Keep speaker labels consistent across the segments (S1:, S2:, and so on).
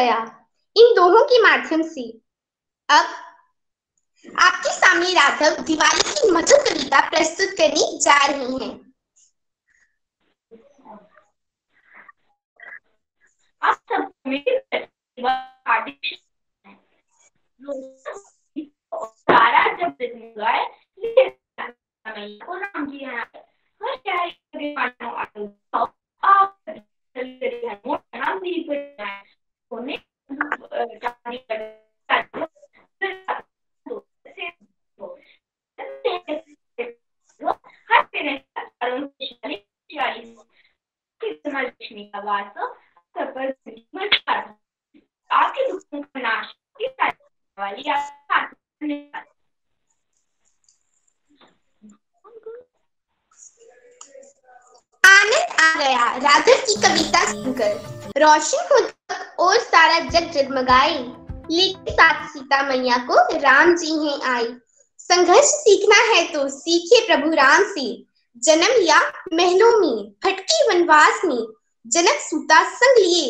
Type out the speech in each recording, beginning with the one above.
S1: गया इन दोनों के माध्यम से। अब आपके सामने राघव दिवाली की मधुर कविता प्रस्तुत करने जा रहे हैं।
S2: आप सब सारा जब देखने गए राम जी यहाँ लक्ष्मी का वास आपके दुखों का नाश वाली
S1: आनंद आ गया राघव की कविता सुनकर। रोशन हो जग और सारा जग जगमगाए, लेकिन साथ सीता मैया को राम जी हैं आए। संघर्ष सीखना है तो सीखे प्रभु राम से, जन्म लिया महलों में भटके वनवास में। जनक सूता संग लिए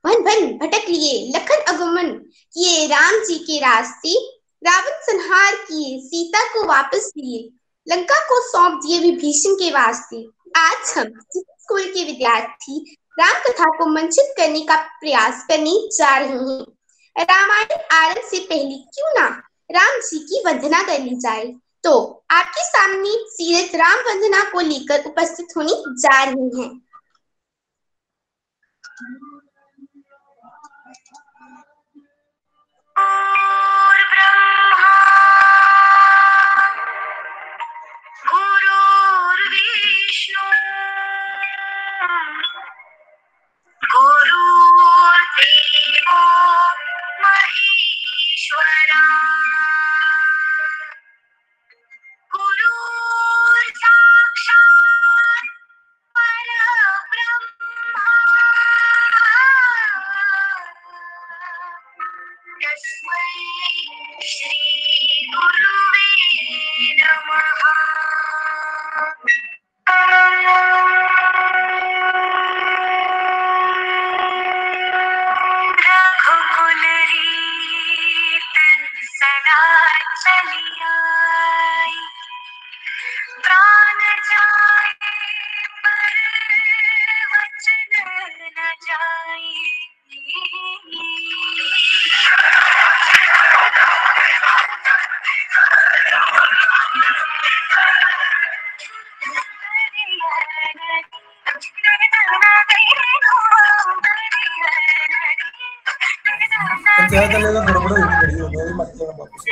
S1: भन भन भटक लिए, लखन आगमन किए राम जी के रास्ते। रावण संहार किए सीता को वापस लिए, लंका को सौंप दिए विभीषण के वास्ते। आज हम स्कूल के विद्यार्थी राम कथा को मंचित करने का प्रयास करने जा रहे हैं। रामायण आरंभ से पहले क्यों ना राम जी की वंदना कर ली जाए। तो आपके सामने सीरत राम वंदना को लेकर उपस्थित होने जा रही हैं।
S3: पंचायत लेगा गड़बड़ होगी बड़ी हो गई मत लेना वापस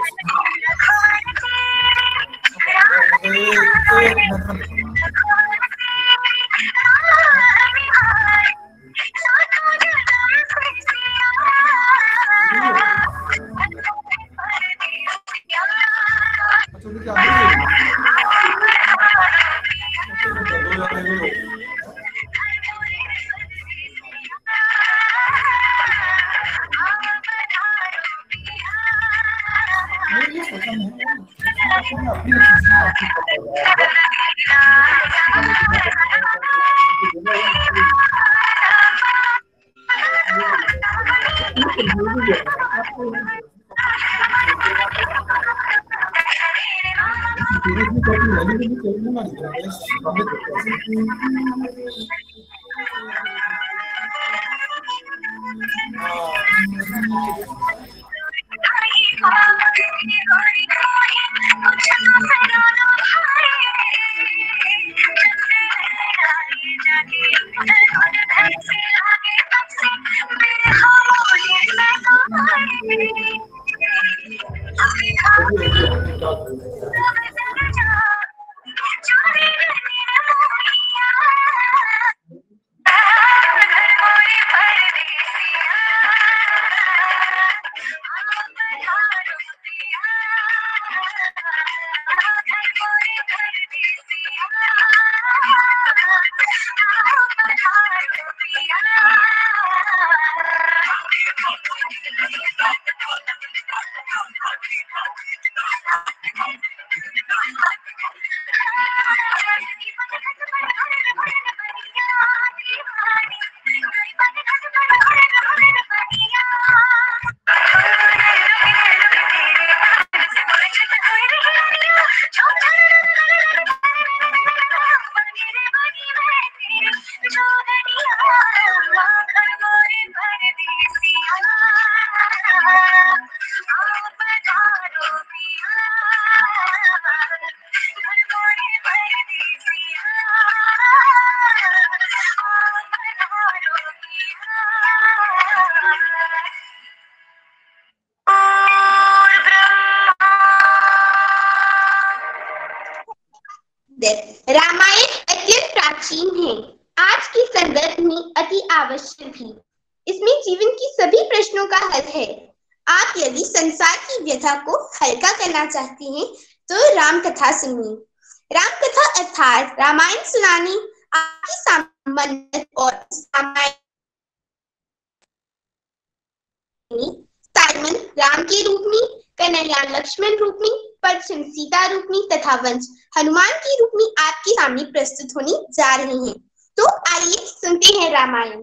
S1: सभी प्रश्नों का हल है। आप यदि संसार की व्यथा को हल्का करना चाहती हैं तो राम कथा सुनिए। राम कथा अर्थात रामायण सुनानी आपकी सामंत और रामायण साइमन राम के रूप में, कन्हैया लक्ष्मण रूप में, परचन सीता रूप में तथा वंश हनुमान की रूप में आपके सामने प्रस्तुत होने जा रहे हैं। तो आइए सुनते हैं रामायण।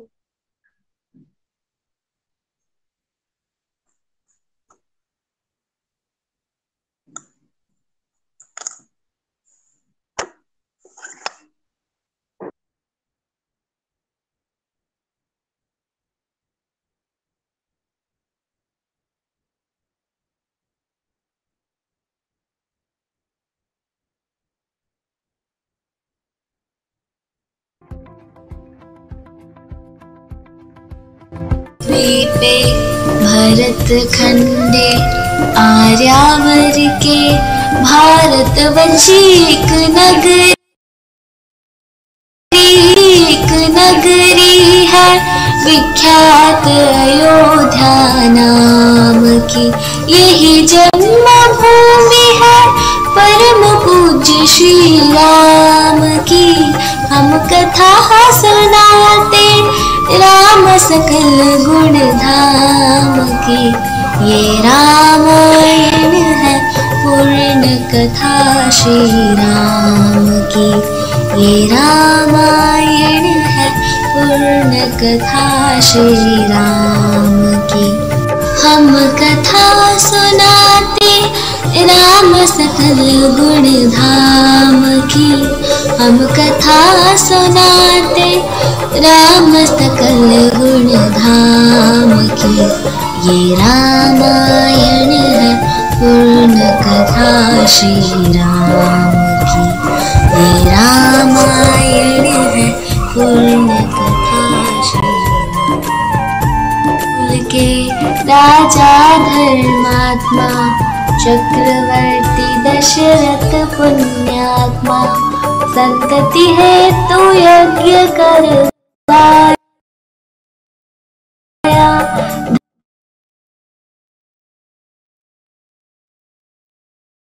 S4: द्वीपे भरत खंडे आर्यावर के भारतवंशीक नगरी है विख्यात अयोध्या नाम की। यही जन्मभूमि है परम पूज्य श्री राम की। हम कथा सुनाते राम सकल गुण धाम की। ये रामायण है पूर्ण कथा श्री राम की। ये रामायण है पूर्ण कथा श्री राम की। हम कथा सुनाते राम सकल गुण धाम की। हम कथा सुनाते राम सकल गुण धाम की। ये रामायण है पूर्ण कथा श्री राम की। ये रामायण है पूर्ण कथा श्री राम के। राजा धर्मात्मा चक्रवर्ती दशरथ पुण्यात्मा संतति है तो यज्ञ करवाया।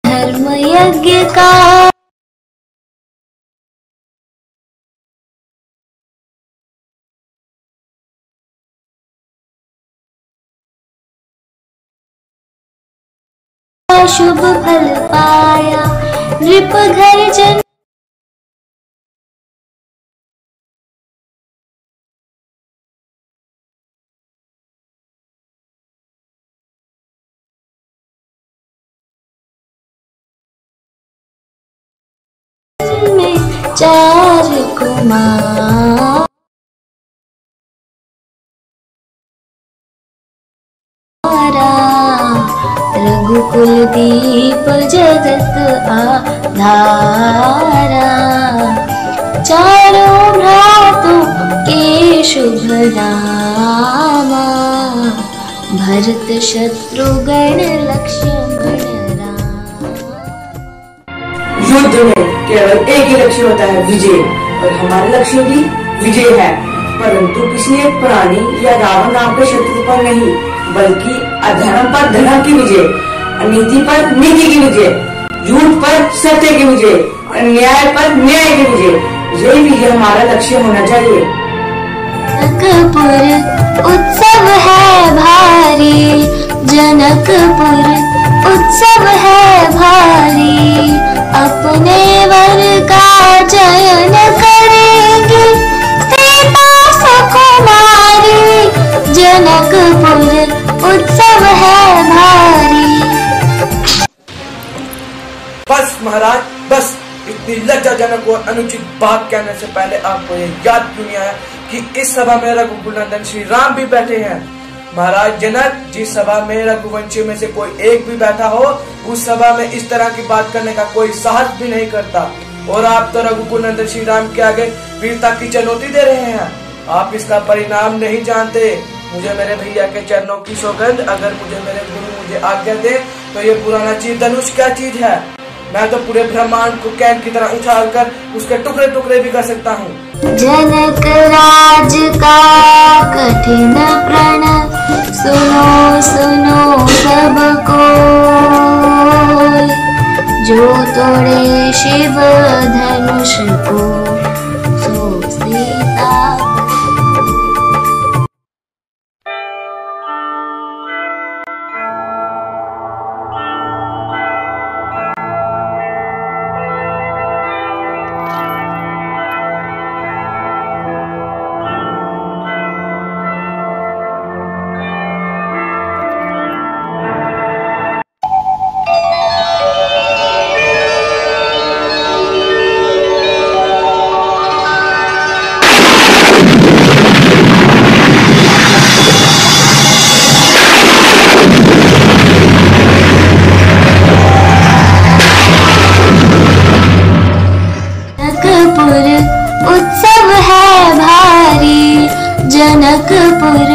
S4: धर्म यज्ञ का शुभ फल पाया। नृप घर जन में 4 कुमार। रघुकुल दीप जगत आधारा। चारों भ्रातों के शुभ नामा। भरत शत्रुघ्न लक्ष्मण राम।
S5: युद्ध में केवल एक ही लक्ष्य होता है, विजय। और हमारे लक्ष्य भी विजय है, परंतु किसी एक प्राणी या रावण नाम के शत्रु पर नहीं, बल्कि अधर्म पर धर्म की विजय, अनीति पर नीति की विजय, झूठ पर सत्य की विजय, अन्याय पर न्याय की विजय। यही विजय हमारा लक्ष्य होना चाहिए।
S4: जनकपुर उत्सव है भारी। जनकपुर उत्सव है भारी। अपने वर का चयन करेंगे सीता सुकुमारी। जनकपुर उत्सव है भारी।
S3: बस महाराज बस, इतनी लज्जाजनक और अनुचित बात कहने से पहले आपको ये याद क्यों नहीं आया कि इस सभा में रघुकुल नंदन श्री राम भी बैठे हैं। महाराज जनक, जिस सभा में रघुवंशी में से कोई एक भी बैठा हो, उस सभा में इस तरह की बात करने का कोई साहस भी नहीं करता। और आप तो रघुकुल नंदन श्री राम के आगे वीरता की चुनौती दे रहे हैं। आप इसका परिणाम नहीं जानते। मुझे मेरे भैया के चरणों की सौगंध, अगर मेरे गुरु मुझे आज्ञा दे तो ये पुराना चीर धनुष क्या चीज है। मैं तो पूरे ब्रह्मांड को कैन की तरह उछालकर उसके टुकड़े टुकड़े भी कर सकता हूँ।
S4: जनक राज का कठिन प्रण विनाश को सो सीता उत्सव है भारी, जनकपुर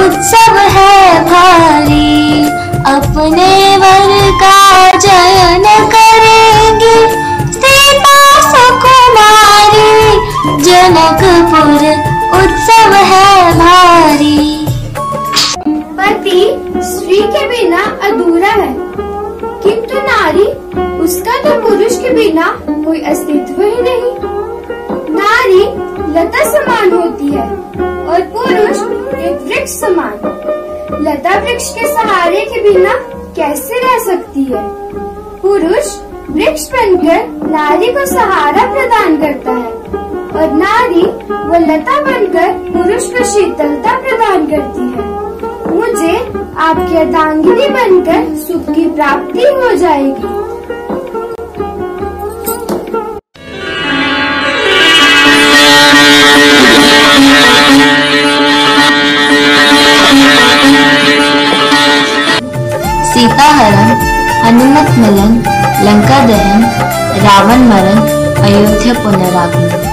S4: उत्सव है भारी, अपने वर का जयन करेंगे सीता सुकुमारी, जनकपुर उत्सव है भारी।
S6: पति स्त्री के बिना अधूरा है, किंतु नारी उसका तो पुरुष के बिना कोई अस्तित्व ही नहीं। नारी लता समान होती है और पुरुष एक वृक्ष समान। लता वृक्ष के सहारे के बिना कैसे रह सकती है? पुरुष वृक्ष बनकर नारी को सहारा प्रदान करता है और नारी वो लता बनकर पुरुष को शीतलता प्रदान करती है। मुझे आपकी अर्धांगिनी बनकर सुख की प्राप्ति हो जाएगी।
S4: सीता हरण, हनुमत मिलन, लंका दहन, रावण मरण, अयोध्या पुनरागमन।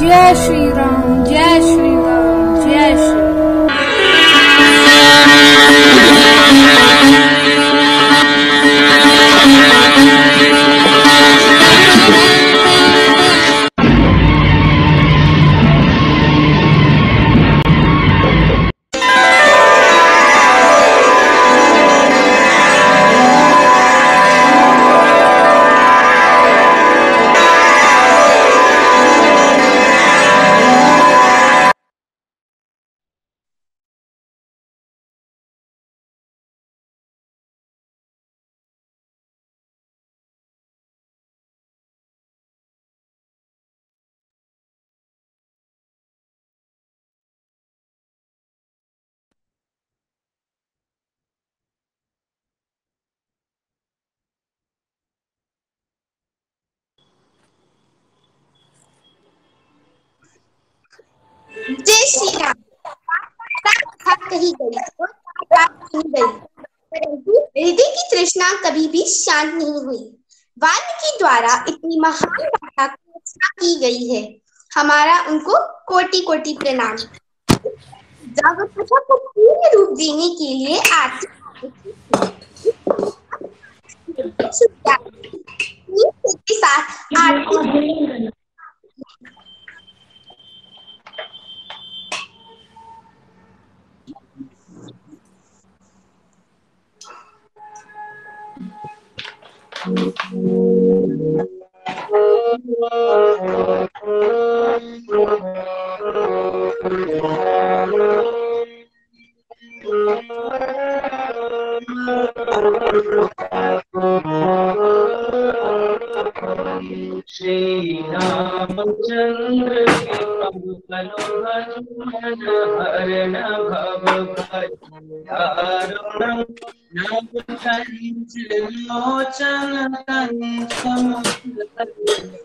S6: जय श्री राम, जय श्री राम, जय श्री
S1: जय श्री राम। कथा कही गई और कही गई, परंतु हृदय की तृष्णा कभी भी शांत नहीं हुई। वाल्मीकि द्वारा इतनी महान गाथा की रचना की गई है, हमारा उनको कोटि कोटि प्रणाम। जागृत कथा को पूर्ण रूप देने के लिए आज के साथ आरती
S7: श्री रामचंद्र के हरण भव भय दारुणं नव कंज लोचन कंज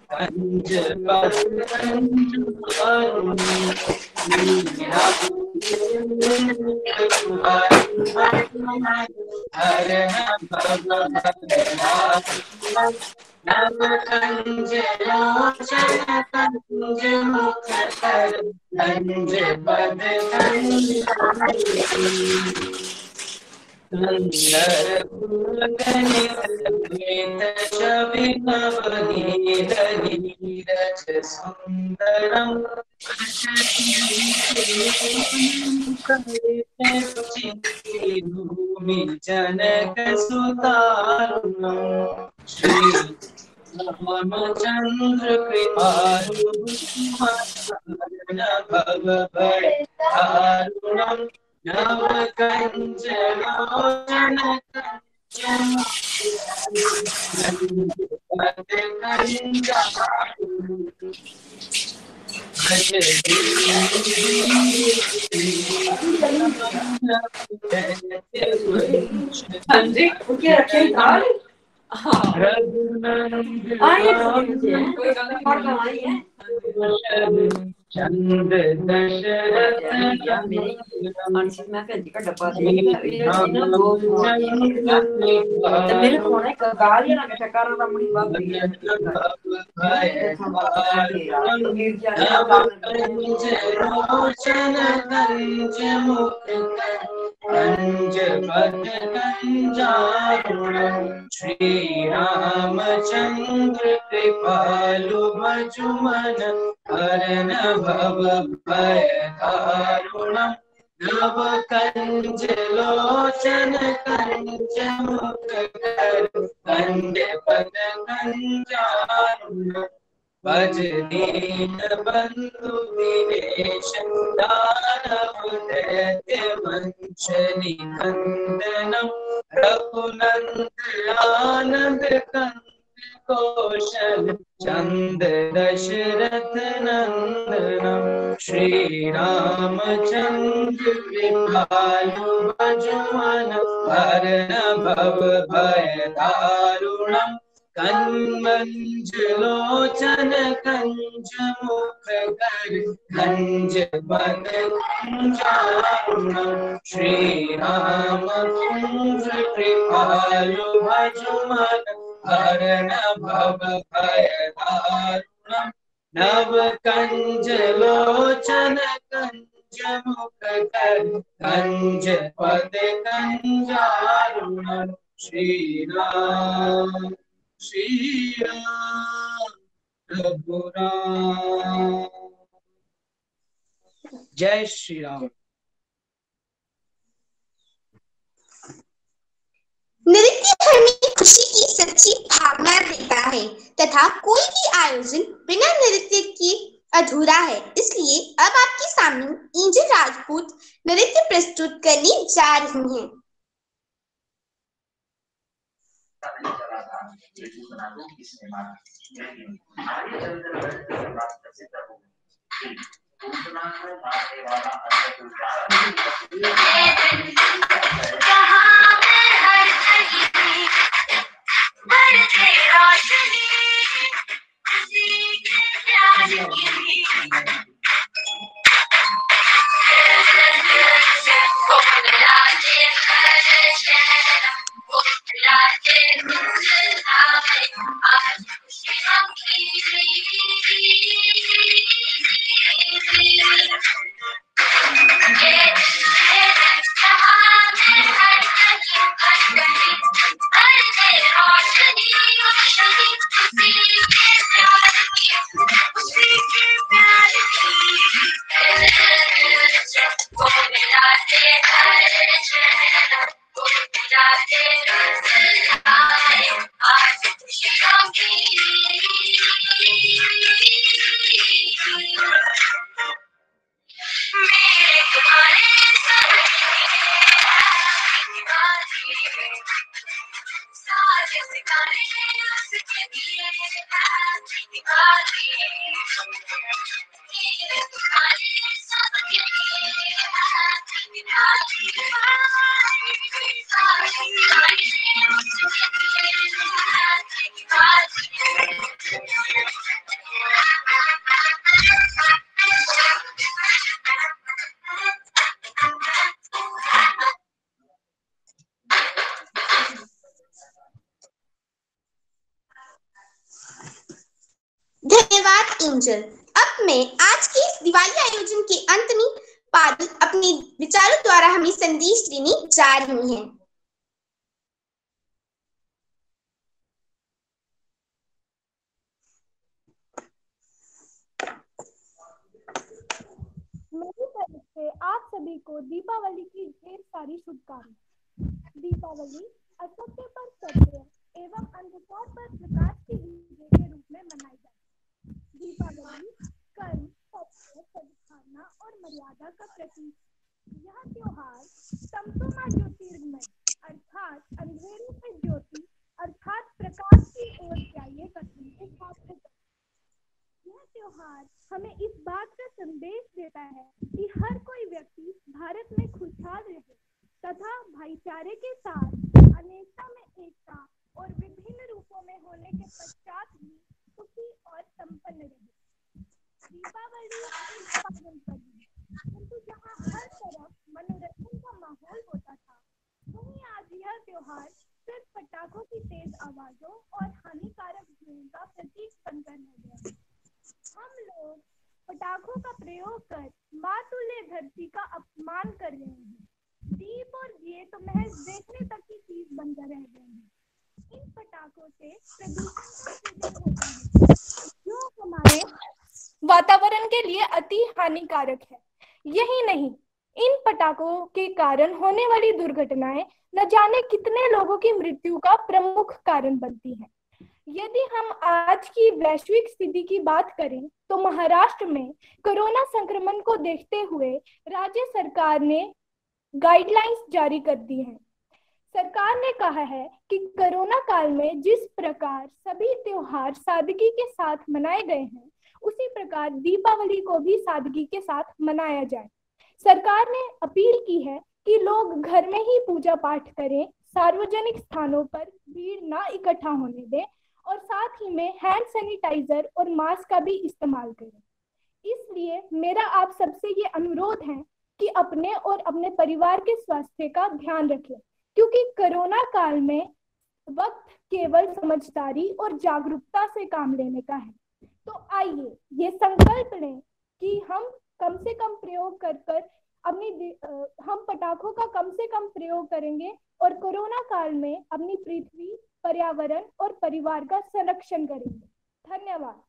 S7: कंज पद कंज हरण भव नव कंज लोचन कंज मुख कर कंज पद कंज सुंदर छवि नवनीरज सुंदरम भूमि जनक सुतारुणम श्री रामचंद्र कृपालु भव भय दारुणम नव कंज लोचन चंद दशरथ लोचन कंज मुख कंज पद कंजारुणं श्री रामचंद्र कृपालु भजुमन हरण भव भय दारुणं नव कंज लोचन कंज मुख कर कंज पद कंजारुणं भज दीन बंधु दिनेश दानव दैत्य वंश निकंदनम रघुनंदन आनंद कंद कौशल चंद दशरथ नंदनम श्री रामचंद्र कृपालु भजुमन हरण भव भय दारुणम कंज लोचन कंज मुख कर कंज पद कंजारुणं श्री रामचंद्र कृपालु भजुमन हरण भव भय दारुणं नव कंज लोचन कंज मुख कर कंज पद कंजारुणं श्री राम प्रभु राम। जय श्री राम।
S1: नृत्य हमें खुशी की सच्ची भावना देता है तथा कोई भी आयोजन बिना नृत्य के अधूरा है। इसलिए अब आपके सामने एंजल राजपूत नृत्य प्रस्तुत करने जा रही हैं। धन्यवाद एंजल। अब मैं आज के इस दिवाली आयोजन के अंत में पारुल अपने विचारों द्वारा हमें संदेश देने जा रही हैं।
S8: मेरी तरफ से आप सभी को दीपावली की ढेर सारी शुभकामनाएं। दीपावली असत्य पर सत्य एवं अंधकार पर प्रकाश की विजय के रूप में मनाई जाती है। दीपावली कर्म, सत्य, सद्भावना और मर्यादा का प्रतीक। यह त्योहार तमसोमा ज्योतिर्गमय अर्थात अंधेरे से ज्योति अर्थात प्रकाश की ओर जाइए कथन के साथ होता है। यह त्योहार हमें इस बात का संदेश देता है कि हर कोई व्यक्ति भारत में खुशहाल रहे तथा भाईचारे के साथ अनेकता में एकता और विभिन्न रूपों में होने के पश्चात भी सुखी और संपन्न रहे। दीपावली एक पावन पर्व है, किंतु जहाँ हर तरफ मनोरंजन का माहौल होता था, वहीं आज यह त्योहार सिर्फ पटाखों की तेज आवाजों और हानिकारक धुएं का प्रतीक बनकर रह गया है। हम लोग पटाखों का प्रयोग कर मातुल्य धरती का अपमान कर रहे हैं। दीप और दिए तो महज देखने तक की चीज बनकर रह गए हैं। इन पटाखों से प्रदूषण का सृजन होता है, जो हमारे वातावरण के लिए अति हानिकारक है। यही नहीं, इन पटाखों के कारण होने वाली दुर्घटनाएं न जाने कितने लोगों की मृत्यु का प्रमुख कारण बनती हैं। यदि हम आज की वैश्विक स्थिति की बात करें तो महाराष्ट्र में कोरोना संक्रमण को देखते हुए राज्य सरकार ने गाइडलाइंस जारी कर दी हैं। सरकार ने कहा है कि कोरोना काल में जिस प्रकार सभी त्योहार सादगी के साथ मनाए गए हैं, उसी प्रकार दीपावली को भी सादगी के साथ मनाया जाए। सरकार ने अपील की है कि लोग घर में ही पूजा पाठ करें, सार्वजनिक स्थानों पर भीड़ ना इकट्ठा होने दें और साथ ही में हैंड सैनिटाइजर और मास्क का भी इस्तेमाल करें। इसलिए मेरा आप सबसे ये अनुरोध है कि अपने और अपने परिवार के स्वास्थ्य का ध्यान रखें, क्योंकि कोरोना काल में वक्त केवल समझदारी और जागरूकता से काम लेने का है। तो आइए ये संकल्प लें कि हम कम से कम प्रयोग कर हम पटाखों का कम से कम प्रयोग करेंगे और कोरोना काल में अपनी पृथ्वी, पर्यावरण और परिवार का संरक्षण करेंगे। धन्यवाद।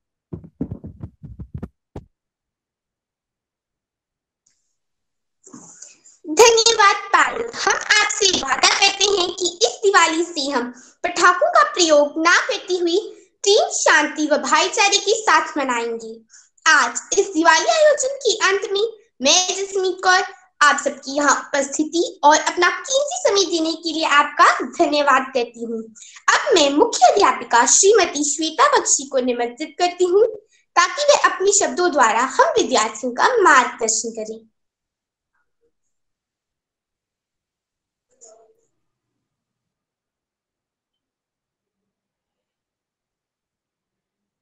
S1: धन्यवाद पारुल। हम आपसे वादा करते हैं कि इस दिवाली से हम पटाखों का प्रयोग ना करती हुई प्रेम, शांति व भाईचारे के साथ मनाएंगे। आज इस दिवाली आयोजन के अंत में मैं जसमीत कौर आप सबकी यहाँ उपस्थिति और अपना कीमती समय देने के लिए आपका धन्यवाद करती हूँ। अब मैं मुख्य अध्यापिका श्रीमती श्वेता बख्शी को निमंत्रित करती हूँ ताकि वे अपने शब्दों द्वारा हम विद्यार्थियों का मार्गदर्शन करें।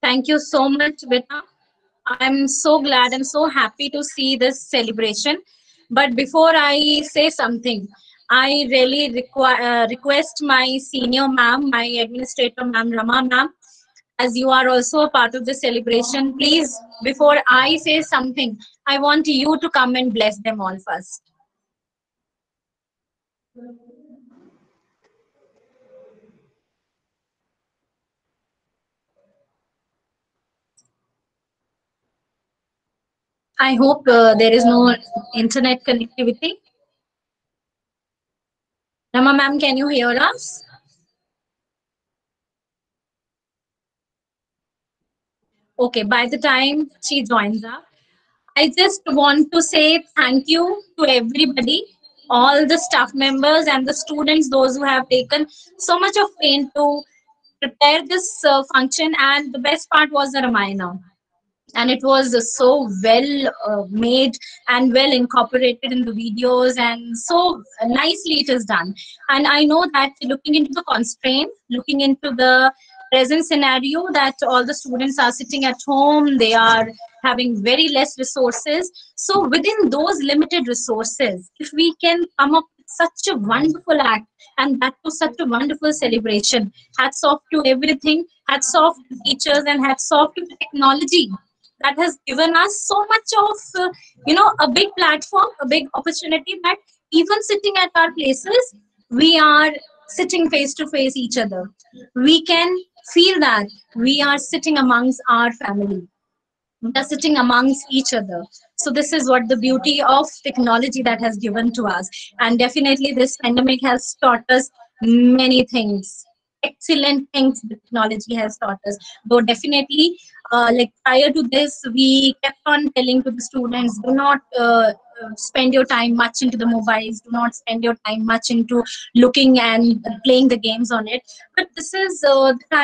S9: Thank you so much, Vita. I'm so glad and so happy to see this celebration. But before I say something, I really request my senior ma'am, my administrator ma'am, Rama ma'am, as you are also a part of the celebration, please, before I say something, I want you to come and bless them all first. I hope there is no internet connectivity. Rama ma'am, can you hear us? Okay, by the time she joins up, I just want to say thank you to everybody, all the staff members and the students, those who have taken so much of pain to prepare this function, and the best part was the Ramayana. And it was so well made and well incorporated in the videos, and so nicely it is done. And I know that looking into the constraint, looking into the present scenario, that all the students are sitting at home, they are having very less resources. So within those limited resources, if we can come up with such a wonderful act, and that was such a wonderful celebration, hats off to everything, hats off to teachers, and hats off to the technology that has given us so much of a big platform, a big opportunity, that even sitting at our places, we are sitting face to face each other. We can feel that we are sitting amongst our family, we are sitting amongst each other. So this is what the beauty of technology that has given to us. And definitely this pandemic has taught us many things, excellent things the technology has taught us. Though definitely, like prior to this, we kept on telling to the students, do not spend your time much into the mobiles, do not spend your time much into looking and playing the games on it. But this is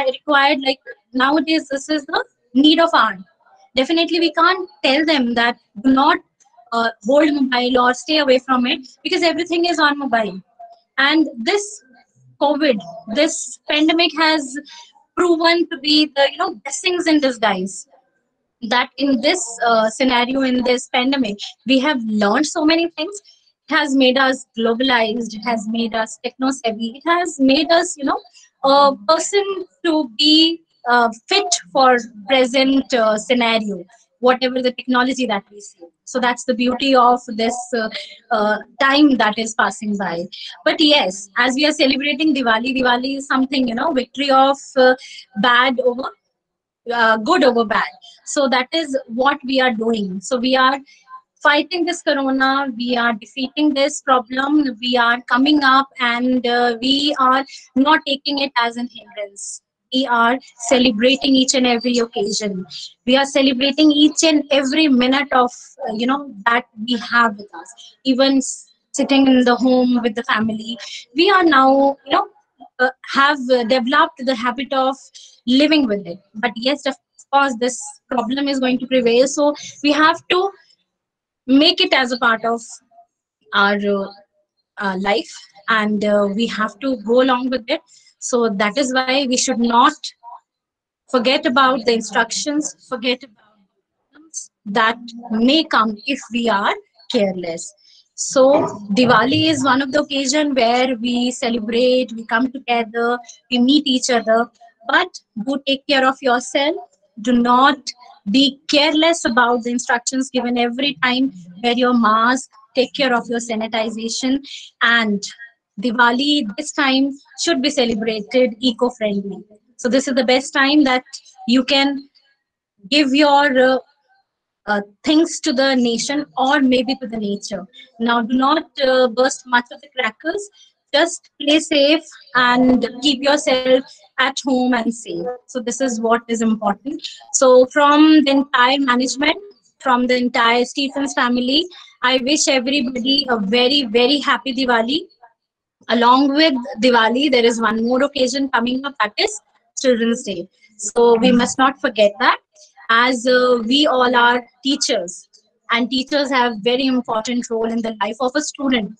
S9: required, like nowadays, this is the need of hour. Definitely, we can't tell them that do not hold mobile or stay away from it, because everything is on mobile. And this COVID, this pandemic has proven to be the blessings in disguise. That in this scenario, in this pandemic, we have learned so many things. It has made us globalized. It has made us techno savvy. It has made us, a person to be fit for present scenario, whatever the technology that we see. So that's the beauty of this time that is passing by. But yes, as we are celebrating Diwali, Diwali is something, victory of bad over good over bad. So that is what we are doing. So we are fighting this corona, we are defeating this problem, we are coming up, and we are not taking it as an hindrance. We are celebrating each and every occasion. We are celebrating each and every minute of that we have with us. Even sitting in the home with the family, we are now have developed the habit of living with it. But yes, of course, this problem is going to prevail. So we have to make it as a part of our life, and we have to go along with it. So that is why we should not forget about the instructions, forget about problems that may come if we are careless. So Diwali is one of the occasion where we celebrate, we come together, we meet each other. But do take care of yourself. Do not be careless about the instructions given every time. Wear your mask, take care of your sanitization, and Diwali this time should be celebrated eco-friendly. So this is the best time that you can give your things to the nation, or maybe to the nature. Now, do not burst much of the crackers. Just play safe and keep yourself at home and safe. So this is what is important. So from the entire management, from the entire Stephens family, I wish everybody a very, very happy Diwali. Along with Diwali, there is one more occasion coming up, that is Children's Day. So we must not forget that, as we all are teachers, and teachers have very important role in the life of a student.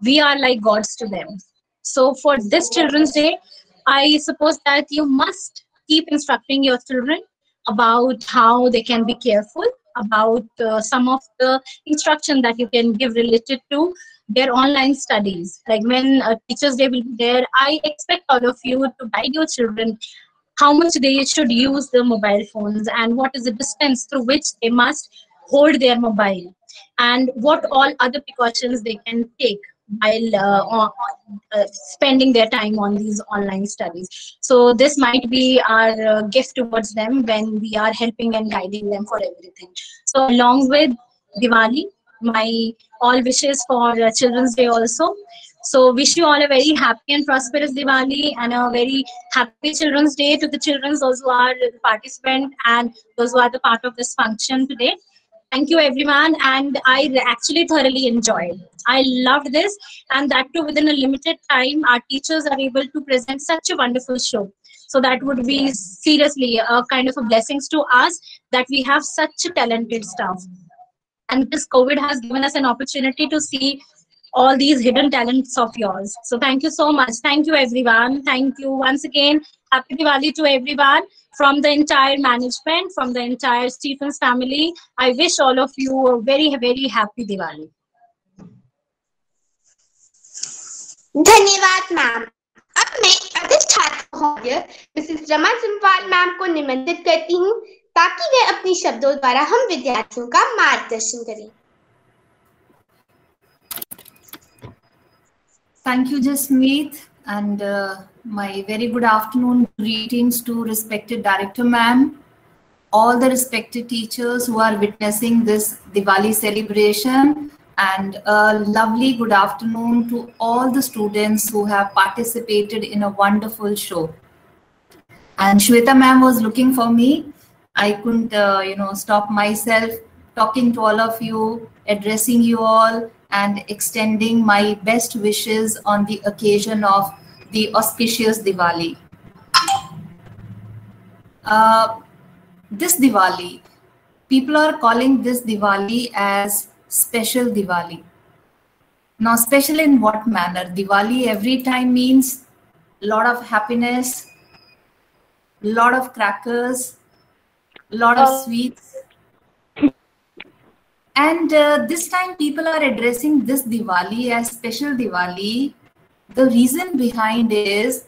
S9: We are like gods to them. So for this Children's Day, I suppose that you must keep instructing your children about how they can be careful, about some of the instruction that you can give related to their online studies. Like when Teachers' Day will be there, I expect all of you to guide your children how much they should use the mobile phones, and what is the distance through which they must hold their mobile, and what all other precautions they can take while spending their time on these online studies. So this might be our gift towards them when we are helping and guiding them for everything. So along with Diwali, my all wishes for Children's Day also. So wish you all a very happy and prosperous Diwali, and a very happy Children's Day to the children, those who are the participant and those who are the part of this function today. Thank you everyone, and I actually thoroughly enjoyed. I loved this, and that too within a limited time. Our teachers are able to present such a wonderful show. So that would be seriously a kind of a blessings to us that we have such talented staff. And this COVID has given us an opportunity to see all these hidden talents of yours. So thank you so much. Thank you, everyone. Thank you once again. Happy Diwali to everyone from the entire management, from the entire Stephens family. I wish all of you a very, very happy Diwali.
S1: धन्यवाद ma'am. अब मैं अधिष्ठाता महोदय Mrs Rama Jamwal ma'am को निमंत्रित करती हूँ ताकि वे अपने शब्दों द्वारा हम विद्यार्थियों का मार्गदर्शन करें।
S10: Thank you, Jasmeet, and my very good afternoon greetings to respected Director Ma'am, all the respected teachers who are witnessing this Diwali celebration, and a lovely good afternoon to all the students who have participated in a wonderful show. And Shweta Ma'am was looking for me. I couldn't, stop myself talking to all of you, addressing you all, and extending my best wishes on the occasion of the auspicious Diwali. This Diwali, people are calling this Diwali as special Diwali. Now, special in what manner? Diwali every time means a lot of happiness, a lot of crackers, a lot of sweets. And this time people are addressing this Diwali as special Diwali. The reason behind is,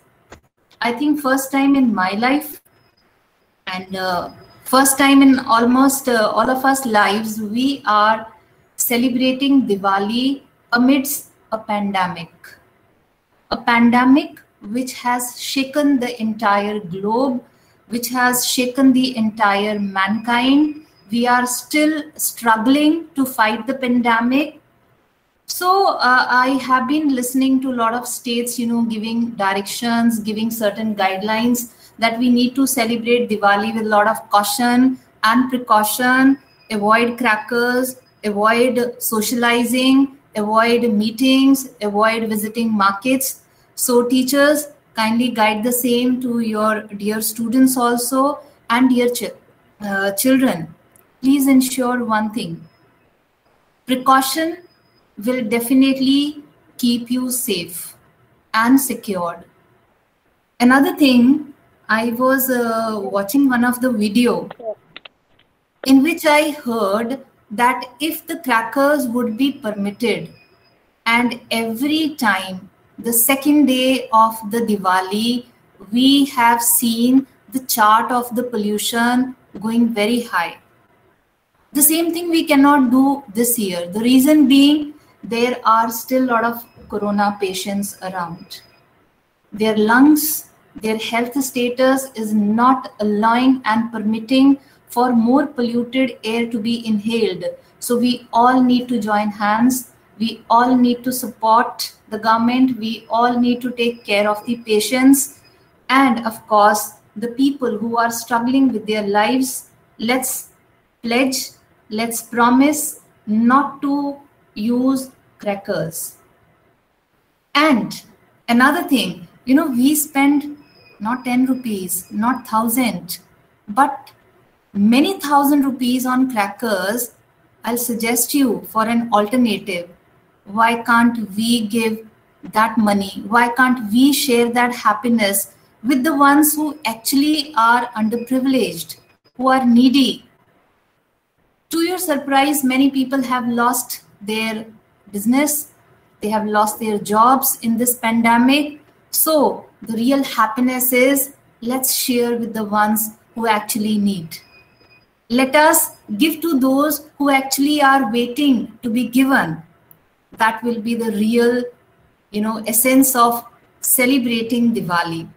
S10: I think first time in my life and first time in almost all of us lives, we are celebrating Diwali amidst a pandemic. A pandemic which has shaken the entire globe, which has shaken the entire mankind. We are still struggling to fight the pandemic. So I have been listening to a lot of states, giving directions, giving certain guidelines that we need to celebrate Diwali with a lot of caution and precaution, avoid crackers, avoid socializing, avoid meetings, avoid visiting markets. So teachers, kindly guide the same to your dear students also and dear children. Please ensure one thing. Precaution will definitely keep you safe and secured. Another thing, I was watching one of the video in which I heard that if the crackers would be permitted and every time the second day of the Diwali, we have seen the chart of the pollution going very high. The same thing we cannot do this year. The reason being, there are still a lot of corona patients around. Their lungs, their health status is not allowing and permitting for more polluted air to be inhaled. So we all need to join hands. We all need to support the government. We all need to take care of the patients. And of course, the people who are struggling with their lives. Let's pledge, let's promise not to use crackers. And another thing, we spend not 10 rupees, not 1,000, but many thousand rupees on crackers. I'll suggest you for an alternative. Why can't we give that money? Why can't we share that happiness with the ones who actually are underprivileged, who are needy? To your surprise, many people have lost their business. They have lost their jobs in this pandemic. So the real happiness is, let's share with the ones who actually need. Let us give to those who actually are waiting to be given. That will be the real, essence of celebrating Diwali.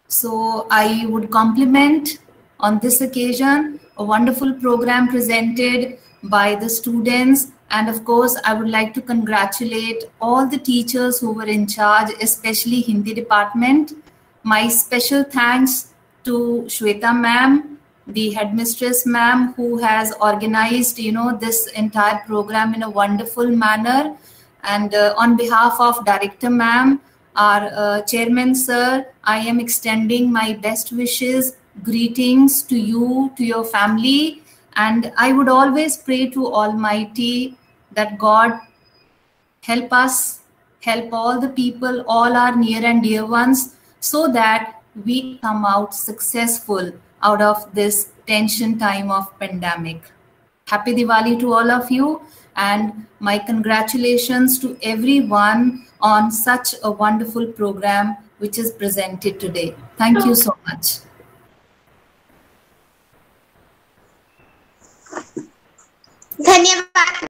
S10: So I would compliment on this occasion a wonderful program presented by the students. And of course, I would like to congratulate all the teachers who were in charge, especially Hindi department. My special thanks to Shweta ma'am, the headmistress ma'am, who has organized, this entire program in a wonderful manner. And on behalf of Director ma'am, our chairman sir, I am extending my best wishes, greetings to you, to your family, and I would always pray to Almighty that God help us, help all the people, all our near and dear ones, so that we come out successful out of this tension time of pandemic. Happy Diwali to all of you, and my congratulations to everyone on such a wonderful program which is presented today. Thank you so much.
S1: धन्यवाद।